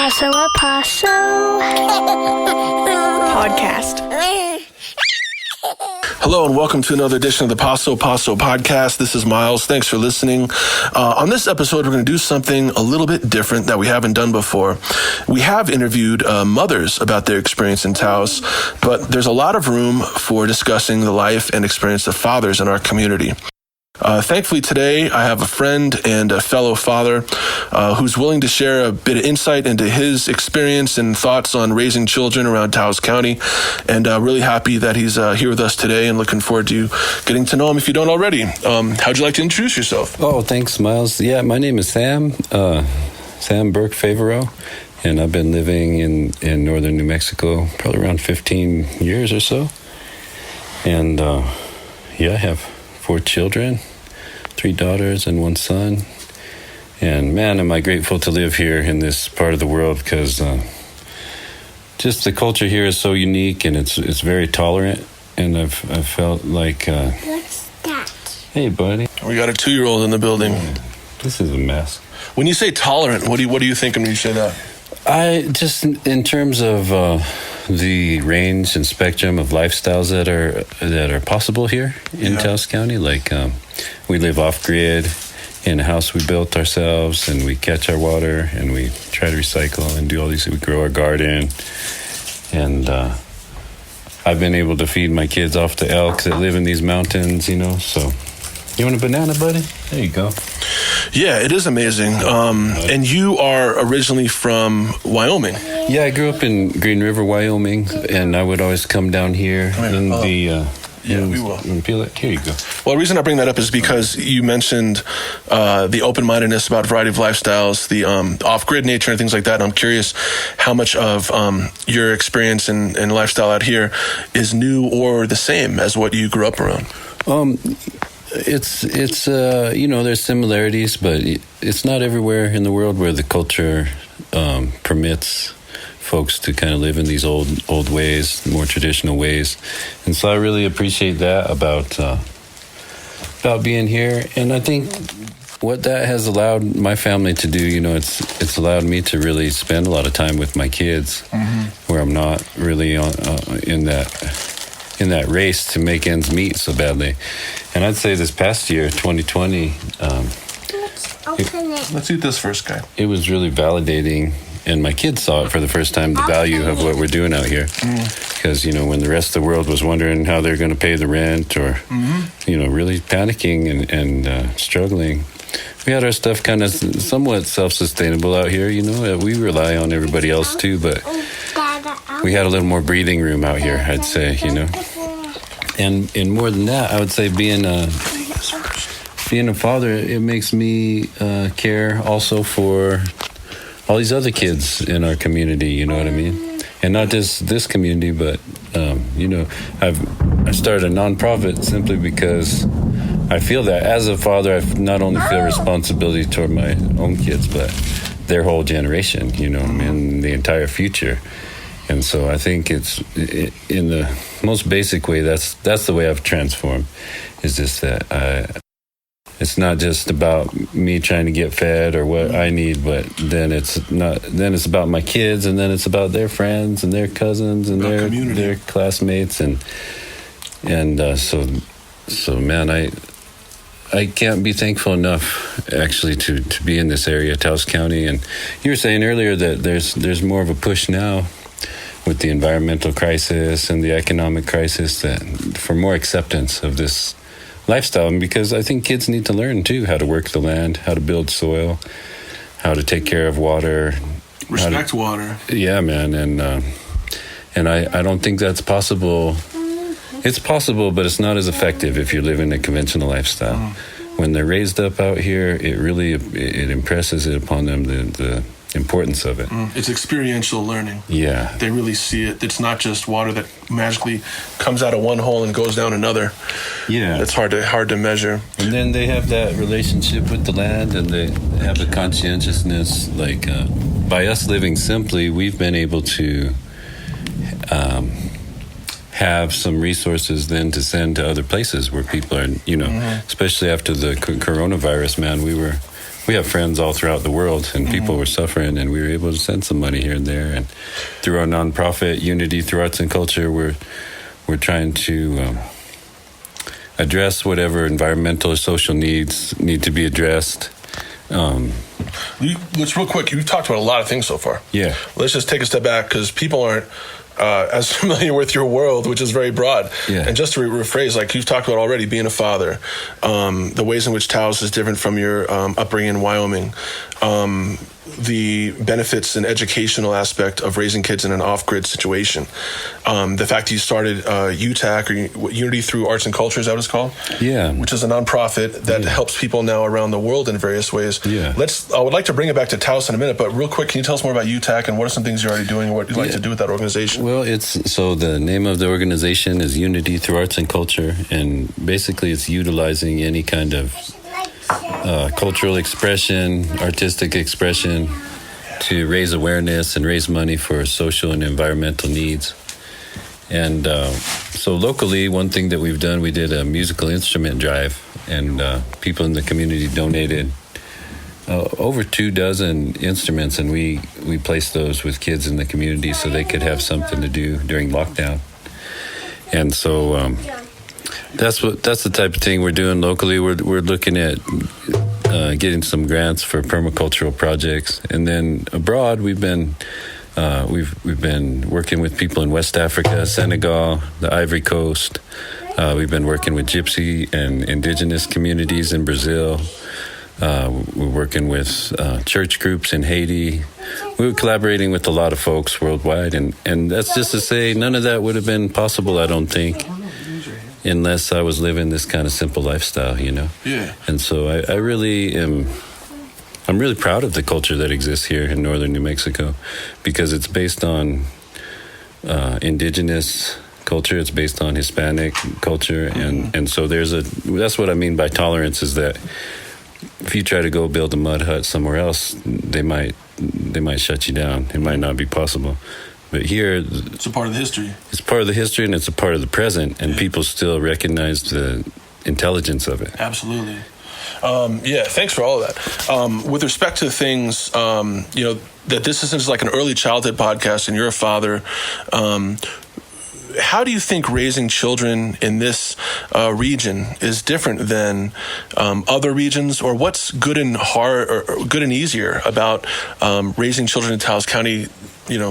Paso a Paso podcast. Hello and welcome to another edition of the Paso podcast. This is Miles. Thanks for listening. On this episode, we're going to do something a little bit different that we haven't done before. We have interviewed mothers about their experience in Taos, but there's a lot of room for discussing the life and experience of fathers in our community. Thankfully today, I have a friend and a fellow father who's willing to share a bit of insight into his experience and thoughts on raising children around Taos County. And really happy that he's here with us today and looking forward to getting to know him if you don't already. How'd you like to introduce yourself? Oh, thanks, Miles. Yeah, my name is Sam, Sam Burke Favreau, and I've been living in northern New Mexico probably around 15 years or so. And I have 4 children. 3 daughters and 1 son. And man, am I grateful to live here in this part of the world because just the culture here is so unique and it's very tolerant. And I've felt like... What's that? Hey, buddy. We got a 2-year-old in the building. This is a mess. When you say tolerant, what do you think when you say that? I just, in terms of the range and spectrum of lifestyles that are possible here in Taos County, like we live off grid in a house we built ourselves, and we catch our water and we try to recycle and do all these. We grow our garden, and I've been able to feed my kids off the elk that live in these mountains, so. You want a banana, buddy? There you go. Yeah, it is amazing. And you are originally from Wyoming. Yeah, I grew up in Green River, Wyoming, and I would always come down here in the... we will. Peel it. Here you go. Well, the reason I bring that up is because you mentioned the open-mindedness about a variety of lifestyles, the off-grid nature and things like that. And I'm curious how much of your experience and lifestyle out here is new or the same as what you grew up around. It's there's similarities, but it's not everywhere in the world where the culture permits folks to kind of live in these old ways, more traditional ways. And so I really appreciate that about being here. And I think what that has allowed my family to do, it's allowed me to really spend a lot of time with my kids, where I'm not really in that race to make ends meet so badly. And I'd say this past year, 2020... Let's eat this first, guy. It was really validating, and my kids saw it for the first time, the value of what we're doing out here. Because, when the rest of the world was wondering how they're going to pay the rent or, really panicking and struggling, we had our stuff kind of somewhat self-sustainable out here. We rely on everybody else too, but we had a little more breathing room out here, I'd say, And more than that, I would say being a father, it makes me care also for all these other kids in our community, you know what I mean? And not just this community, but, I started a nonprofit simply because I feel that as a father, I not only feel responsibility toward my own kids, but their whole generation, and the entire future. And so I think it's in the most basic way. That's the way I've transformed. Is just that it's not just about me trying to get fed or what I need, but then it's not. Then it's about my kids, and then it's about their friends and their cousins and their classmates, and so man, I can't be thankful enough actually to be in this area, Taos County. And you were saying earlier that there's more of a push now with the environmental crisis and the economic crisis that for more acceptance of this lifestyle. And because I think kids need to learn too how to work the land, how to build soil, how to take care of water, respect water. Yeah, man. And I don't think that's possible. It's possible, but it's not as effective if you're living a conventional lifestyle. When they're raised up out here, it impresses it upon them the importance of it. It's experiential learning. Yeah. They really see it. It's not just water that magically comes out of one hole and goes down another. Yeah. It's hard to measure. And then they have that relationship with the land, and they have the conscientiousness. Like, by us living simply, we've been able to have some resources then to send to other places where people are, especially after the coronavirus, man, we we have friends all throughout the world, and people were suffering, and we were able to send some money here and there. And through our nonprofit, Unity Through Arts and Culture, we're trying to address whatever environmental or social needs need to be addressed. Let's real quick. You've talked about a lot of things so far. Yeah. Let's just take a step back because people aren't as familiar with your world, which is very broad. Yeah. And just to rephrase, like you've talked about already, being a father, the ways in which Taos is different from your upbringing in Wyoming, the benefits and educational aspect of raising kids in an off-grid situation, the fact that you started UTAC, or Unity Through Arts and Culture, is that what it's called? Yeah. Which is a nonprofit that helps people now around the world in various ways. Yeah. I would like to bring it back to Taos in a minute, but real quick, can you tell us more about UTAC and what are some things you're already doing and what you'd like to do with that organization? Well, so the name of the organization is Unity Through Arts and Culture, and basically it's utilizing any kind of cultural expression, artistic expression to raise awareness and raise money for social and environmental needs. And so locally, one thing that we've done, we did a musical instrument drive, and people in the community donated over 24 instruments, and we placed those with kids in the community so they could have something to do during lockdown. And so that's the type of thing we're doing locally. We're looking at getting some grants for permacultural projects, and then abroad we've been working with people in West Africa, Senegal, the Ivory Coast. We've been working with Gypsy and indigenous communities in Brazil. We're working with church groups in Haiti. We were collaborating with a lot of folks worldwide, and that's just to say none of that would have been possible, I don't think, unless I was living this kind of simple lifestyle, you know? Yeah. And so I really I'm really proud of the culture that exists here in northern New Mexico, because it's based on indigenous culture, it's based on Hispanic culture, and so that's what I mean by tolerance, is that if you try to go build a mud hut somewhere else, they might shut you down. It might not be possible. But here, it's a part of the history. It's part of the history, and it's a part of the present, and people still recognize the intelligence of it. Absolutely. Thanks for all of that. With respect to things, that this isn't like an early childhood podcast, and you're a father. How do you think raising children in this region is different than other regions, or what's good and hard, or good and easier about raising children in Taos County,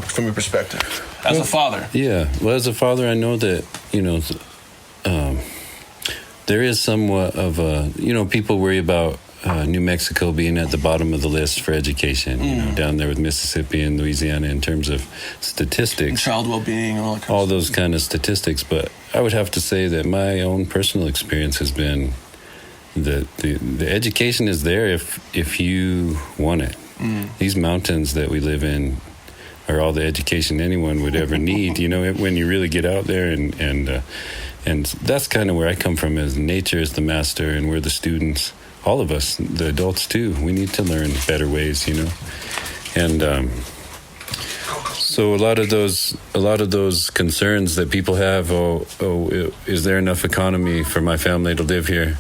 from your perspective as a father? Yeah, well, as a father, I know that there is somewhat of a people worry about New Mexico being at the bottom of the list for education, down there with Mississippi and Louisiana in terms of statistics. And child well-being and all that kind all of those stuff. kind of statistics. But I would have to say that my own personal experience has been that the education is there if you want it. These mountains that we live in are all the education anyone would ever need, when you really get out there, and that's kind of where I come from, is nature is the master and we're the students. All of us, the adults too, we need to learn better ways, and so a lot of those concerns that people have, is there enough economy for my family to live here?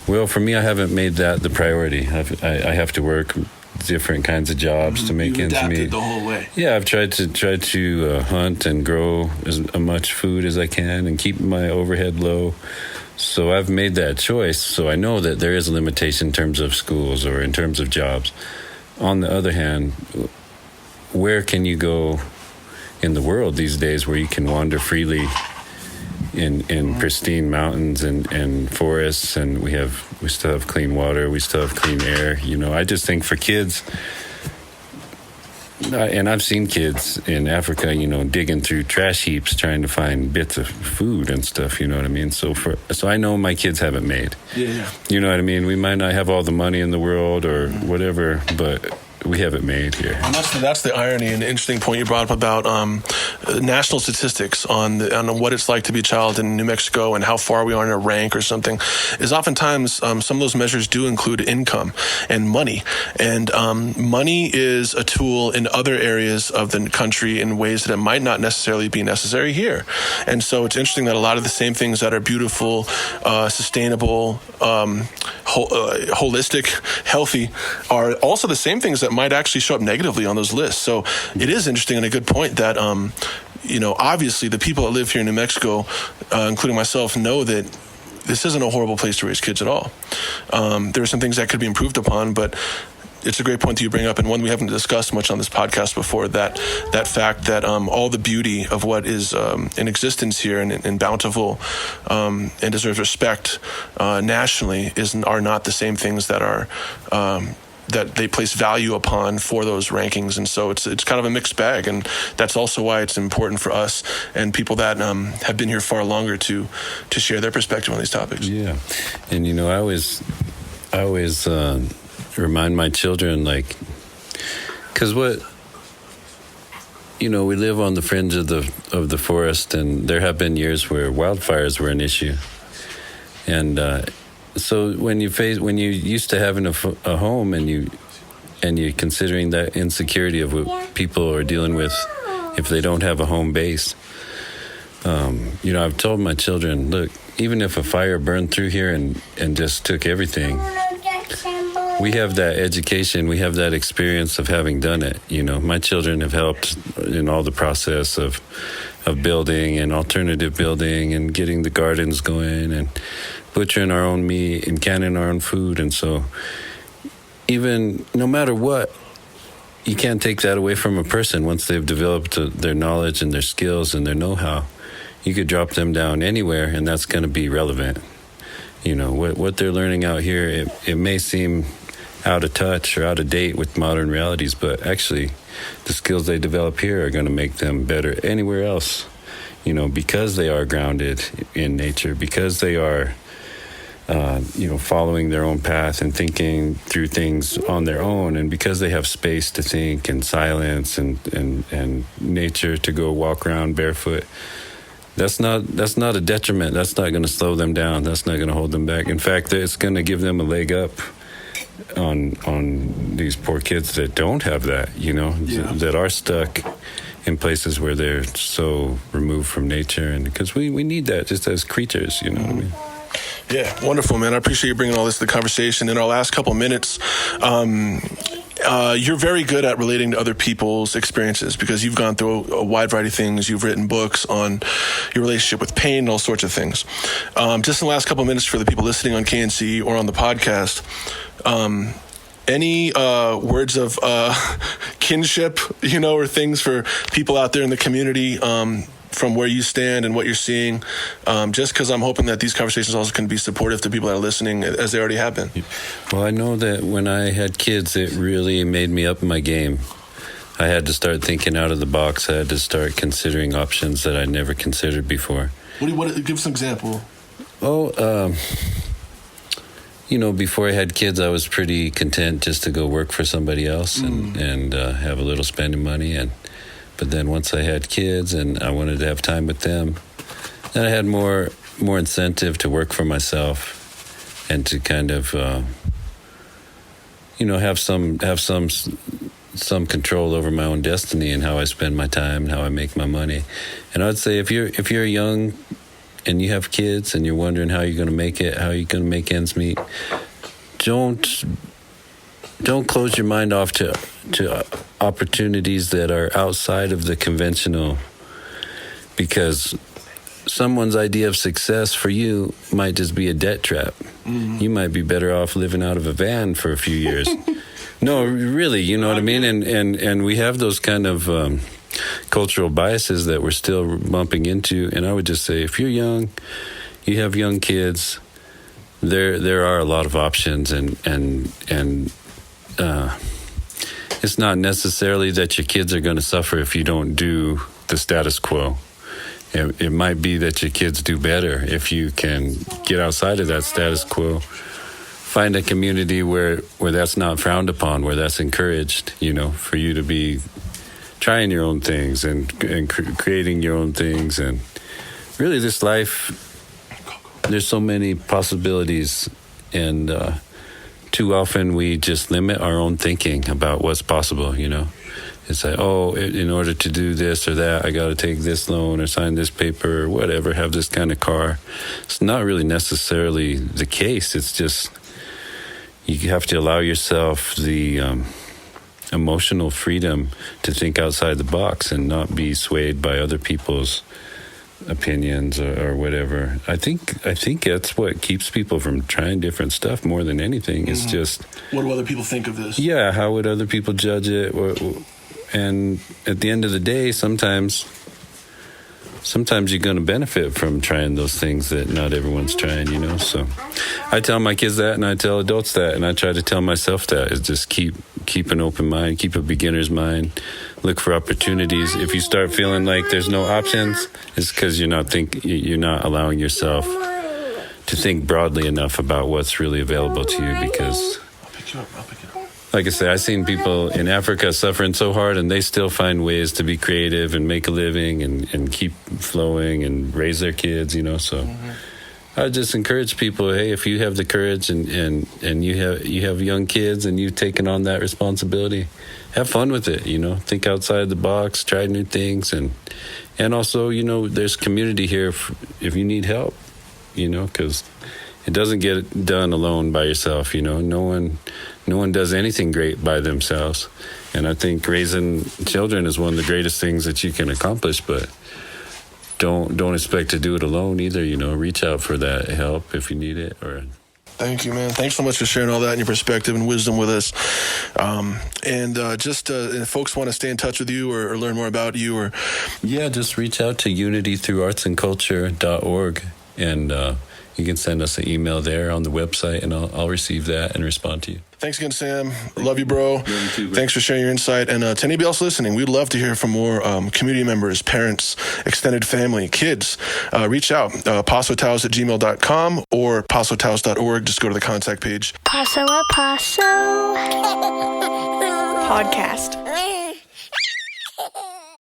Well, for me, I haven't made that the priority. I have to work different kinds of jobs to make ends meet. The whole way. Yeah, I've tried to hunt and grow as much food as I can and keep my overhead low. So I've made that choice. So I know that there is a limitation in terms of schools or in terms of jobs. On the other hand, where can you go in the world these days where you can wander freely in pristine mountains and forests, and we still have clean water, we still have clean air. I just think for kids, and I've seen kids in Africa, digging through trash heaps trying to find bits of food and stuff. You know what I mean? So I know my kids haven't made. Yeah. You know what I mean? We might not have all the money in the world or whatever, but made here. And that's the irony and the interesting point you brought up about national statistics on what it's like to be a child in New Mexico and how far we are in a rank or something. Is oftentimes some of those measures do include income and money, and money is a tool in other areas of the country in ways that it might not necessarily be necessary here. And so it's interesting that a lot of the same things that are beautiful, sustainable, holistic, healthy are also the same things that might actually show up negatively on those lists. So it is interesting and a good point that, obviously the people that live here in New Mexico, including myself, know that this isn't a horrible place to raise kids at all. There are some things that could be improved upon, but it's a great point that you bring up, and one we haven't discussed much on this podcast before, that fact that all the beauty of what is in existence here and bountiful and deserves respect nationally are not the same things that are that they place value upon for those rankings. And so it's kind of a mixed bag, and that's also why it's important for us and people that have been here far longer to share their perspective on these topics. Yeah, and I always remind my children, because we live on the fringe of the forest, and there have been years where wildfires were an issue, and so when you used to having a home and you're considering that insecurity of what people are dealing with if they don't have a home base, I've told my children, look, even if a fire burned through here and just took everything, we have that education, we have that experience of having done it. My children have helped in all the process of building and alternative building and getting the gardens going and butchering our own meat and canning our own food. And so even no matter what, you can't take that away from a person. Once they've developed their knowledge and their skills and their know-how, you could drop them down anywhere and that's going to be relevant. What they're learning out here, it may seem out of touch or out of date with modern realities, but actually the skills they develop here are going to make them better anywhere else, because they are grounded in nature, because they are following their own path and thinking through things on their own, and because they have space to think and silence and nature to go walk around barefoot. That's not a detriment. That's not going to slow them down. That's not going to hold them back. In fact, it's going to give them a leg up on these poor kids that don't have that, that are stuck in places where they're so removed from nature. And because we need that just as creatures, what I mean? Yeah, wonderful, man. I appreciate you bringing all this to the conversation. In our last couple of minutes, you're very good at relating to other people's experiences because you've gone through a wide variety of things. You've written books on your relationship with pain and all sorts of things. Just in the last couple of minutes for the people listening on KNC or on the podcast, any words of kinship, or things for people out there in the community from where you stand and what you're seeing, just because I'm hoping that these conversations also can be supportive to people that are listening, as they already have been. Well, I know that when I had kids, it really made me up my game. I had to start thinking out of the box. I had to start considering options that I never considered before. Give us an example. Before I had kids, I was pretty content just to go work for somebody else and have a little spending money. But then once I had kids and I wanted to have time with them, then I had more incentive to work for myself and to kind of, have some control over my own destiny and how I spend my time and how I make my money. And I would say if you're young and you have kids and you're wondering how you're going to make it, how you're going to make ends meet, don't close your mind off to opportunities that are outside of the conventional, because someone's idea of success for you might just be a debt trap. Mm-hmm. You might be better off living out of a van for a few years. No, really, you know what I mean? And we have those kind of cultural biases that we're still bumping into. And I would just say, if you're young, you have young kids, there are a lot of options, and it's not necessarily that your kids are going to suffer if you don't do the status quo. It might be that your kids do better if you can get outside of that status quo, find a community where that's not frowned upon, where that's encouraged, for you to be trying your own things and creating your own things. And really this life, there's so many possibilities, and too often we just limit our own thinking about what's possible, It's like, in order to do this or that, I got to take this loan or sign this paper or whatever, have this kind of car. It's not really necessarily the case. It's just you have to allow yourself the emotional freedom to think outside the box and not be swayed by other people's opinions or whatever. I think that's what keeps people from trying different stuff more than anything. It's just, what do other people think of this? Yeah, how would other people judge it? And at the end of the day, sometimes you're going to benefit from trying those things that not everyone's trying, So I tell my kids that, and I tell adults that, and I try to tell myself that, is just keep an open mind, keep a beginner's mind, look for opportunities. If you start feeling like there's no options, it's because you're not allowing yourself to think broadly enough about what's really available to you. Because I'll pick you up. like I say, I've seen people in Africa suffering so hard, and they still find ways to be creative and make a living and keep flowing and raise their kids, So I just encourage people, hey, if you have the courage and you have young kids and you've taken on that responsibility, have fun with it, Think outside the box, try new things, and also, there's community here if you need help, because it doesn't get done alone by yourself, No one does anything great by themselves. And I think raising children is one of the greatest things that you can accomplish, but don't expect to do it alone either, Reach out for that help if you need it. Thank you, man. Thanks so much for sharing all that and your perspective and wisdom with us. If folks want to stay in touch with you or learn more about you, just reach out to unitythroughartsandculture.org, and you can send us an email there on the website, and I'll receive that and respond to you. Thanks again, Sam. Love you, bro. Love you too, bro. Thanks for sharing your insight. And to anybody else listening, we'd love to hear from more community members, parents, extended family, kids. Reach out, pasotaos@gmail.com or pasotaos.org. Just go to the contact page. Paso a Paso. Podcast.